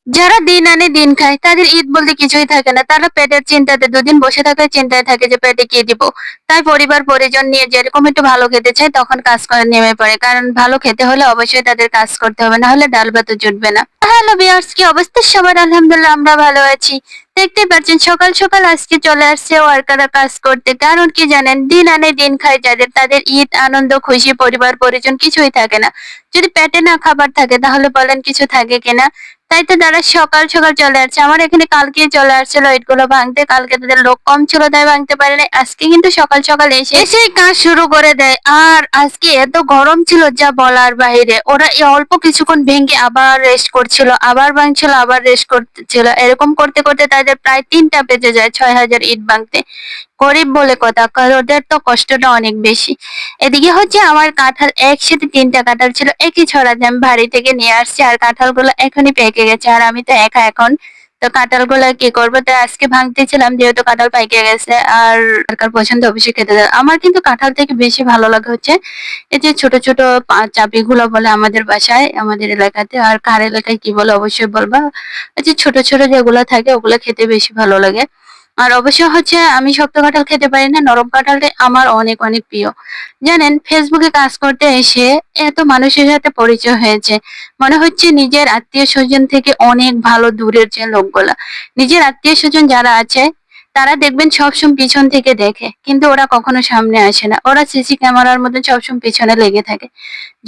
যারা দিন আনে দিন খায় তাদের ঈদ বলতে কিছুই থাকে না। তারা পেটের চিন্তাতে দুদিন বসে থাকার চিন্তায় থাকে যে পেটে কি দিব। তাই পরিবার পরিজন নিয়ে যেরকম একটু ভালো খেতে চায় তখন কাজ করে নেমে পড়ে। কারণ ভালো খেতে হলে অবশ্যই তাদের কাজ করতে হবে, না হলে ডাল ভাতও জুটবে না। হ্যালো ভিউয়ার্স, কি অবস্থা সবার? আলহামদুলিল্লাহ আমরা ভালো আছি। দেখতেই পাচ্ছেন সকাল সকাল আজকে চলে আসছে ওয়ার্কাররা কাজ করতে। কারণ কি জানেন, দিন আনে দিন খায় যাদের, তাদের ঈদ আনন্দ খুশি পরিবার পরিজন কিছুই থাকে না। যদি পেটে না খাবার থাকে তাহলে বলেন কিছু থাকে কিনা? তাই তো তারা সকাল সকাল চলে আসছে। আমার এখানে কালকে চলে আসছিল ইটগুলো ভাঙতে। কালকে তাদের লোক কম ছিল তাই ভাঙতে পারে নাই। আজকে কিন্তু সকাল সকাল এসেই কাজ শুরু করে দেয়। আর আজকে এত গরম ছিল যা বলার বাইরে। ওরা এই অল্প কিছুক্ষণ ভেঙে আবার রেস্ট করছিল, আবার ভাঙছিল, আবার রেস্ট করতেছিল। এরকম করতে করতে তাদের প্রায় ৩টা বেজে যায় ৬,০০০ ইট ভাঙতে। গরিব বলে কথা, কারণ ওদের তো কষ্টটা অনেক বেশি। এদিকে হচ্ছে আমার কাঁঠাল একসাথে ৩টা কাঁঠাল ছিল একই ছড়াতে আমি বাড়ি থেকে নিয়ে আসছি। আর কাঁঠালগুলো এখনই পেকে গেছে। আর আমি তো একা এখন। তো কাঁঠালগুলো কি করবো? তাই আজকে ভাঙতেছিলাম যেহেতু কাঁঠাল পাইকে গেছে। আর কার পছন্দ অবশ্যই খেতে দেয়। আমার কিন্তু কাঁঠাল থেকে বেশি ভালো লাগে হচ্ছে এই যে ছোট ছোট চাপিগুলো বলে আমাদের বাসায়, আমাদের এলাকাতে। আর কার এলাকায় কি বলে অবশ্যই বলবা। এই যে ছোট ছোট যেগুলো থাকে ওগুলো খেতে বেশি ভালো লাগে। আর অবশ্য হচ্ছে আমি শক্ত কাঁঠাল খেতে পারি না, নরম কাঁঠালটা আমার অনেক অনেক প্রিয়। জানেন, ফেসবুকে কাজ করতে এসে এত মানুষের সাথে পরিচয় হয়েছে, মনে হচ্ছে নিজের আত্মীয় স্বজন থেকে অনেক ভালো দূরের যে লোকগুলা। নিজের আত্মীয় স্বজন যারা আছে তারা দেখবেন সবসময় পিছন থেকে দেখে, কিন্তু ওরা কখনো সামনে আসে না। ওরা সিসি ক্যামেরার মধ্যে সবসময় পিছনে লেগে থাকে।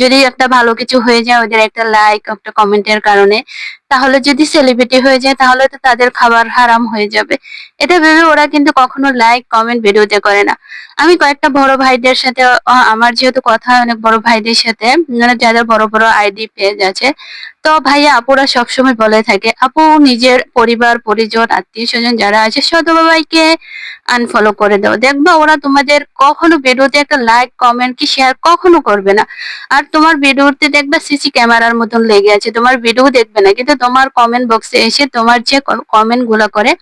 যদি একটা ভালো কিছু হয়ে যায় ওদের একটা লাইক একটা কমেন্টের কারণে, তাহলে যদি সেলিব্রিটি হয়ে যায় তাহলে তো তাদের খাবার হারাম হয়ে যাবে। এটা ভেবে ওরা কিন্তু কখনো লাইক কমেন্ট ভিডিওতে করে না। আমি কয়েকটা বড় ভাইদের সাথে আমার যেহেতু কথা হয় অনেক বড় ভাইদের সাথে, মানে যাদের বড় বড় আইডি পেজ আছে, তো ভাইয়া আপুরা সবসময় বলে থাকে আপু নিজের পরিবার পরিজন আত্মীয় স্বজন যারা আছে সবাইকে আনফলো করে দাও, দেখবা ওরা তোমাদের কখনো ভিডিওতে একটা লাইক কমেন্ট কি শেয়ার কখনো করবে না। আর তোমার ভিডিওতে দেখবা সিসি ক্যামেরার মতন লেগে আছে, তোমার ভিডিও দেখবে না কিন্তু তোমার কমেন্ট বক্সে এসে তোমার যে কমেন্ট গুলো করে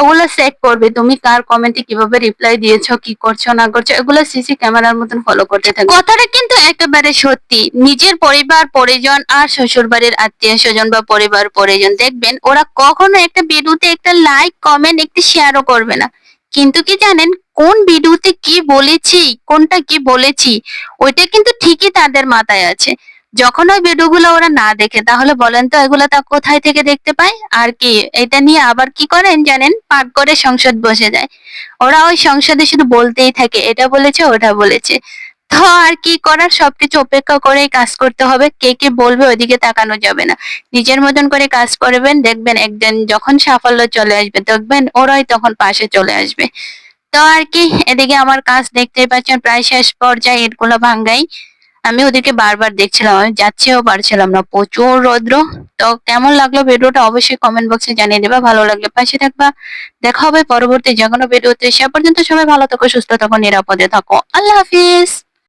ওগুলো চেক করবে, তুমি কার কমেন্টে কিভাবে রিপ্লাই দিয়েছো, কি করছো না করছো, এগুলো সিসি ক্যামেরার মতন ফলো করতে থাকবে। কথাটা কিন্তু একেবারে সত্যি। নিজের পরিবার পরিজন আর শ্বশুর বাড়ির আত্মীয় স্বজন বা পরিবার পরিজন দেখবেন ওরা কখনো একটা ভিডিওতে একটা লাইক কমেন্ট একটা শেয়ারও করবে না। কিন্তু কি জানেন, কোন ভিডিওতে কি বলেছি কোনটা কি বলেছি ওইটা কিন্তু ঠিকই তাদের মাথায় আছে। যখন ওই ভিডিওগুলো ওরা না দেখে তাহলে বলেন তো এগুলা তা কোথায় থেকে দেখতে পায়? আর কি এটা নিয়ে আবার কি করেন জানেন, পাকঘরে সংসদ বসে যায়। ওরা ওই সংসদে শুধু বলতেই থাকে এটা বলেছে ওটা বলেছে। তো আর কি করার, সবকিছু উপেক্ষা করেই কাজ করতে হবে। কে কি বলবে ওইদিকে তাকানো যাবে না। নিজের মতন করে কাজ করবেন, দেখবেন একদিন যখন সাফল্য চলে আসবে দেখবেন ওরাই তখন পাশে চলে আসবে। তো আর কি, এদিকে আমার কাজ দেখতেই পাচ্ছেন প্রায় শেষ পর্যায়ে, ইটগুলো ভাঙ্গাই। আমি ওদেরকে বারবার দেখছিলাম, আমি যাচ্ছেও পারছিলাম না, প্রচুর রৌদ্র। তো কেমন লাগলো ভিডিওটা অবশ্যই কমেন্ট বক্সে জানিয়ে দেবা, ভালো লাগলে পাশে থাকবা। দেখা হবে পরবর্তী যে কোনো ভিডিওতে। সে পর্যন্ত সবাই ভালো থাকো, সুস্থ থাকো, নিরাপদে থাকো। আল্লাহ হাফিজ।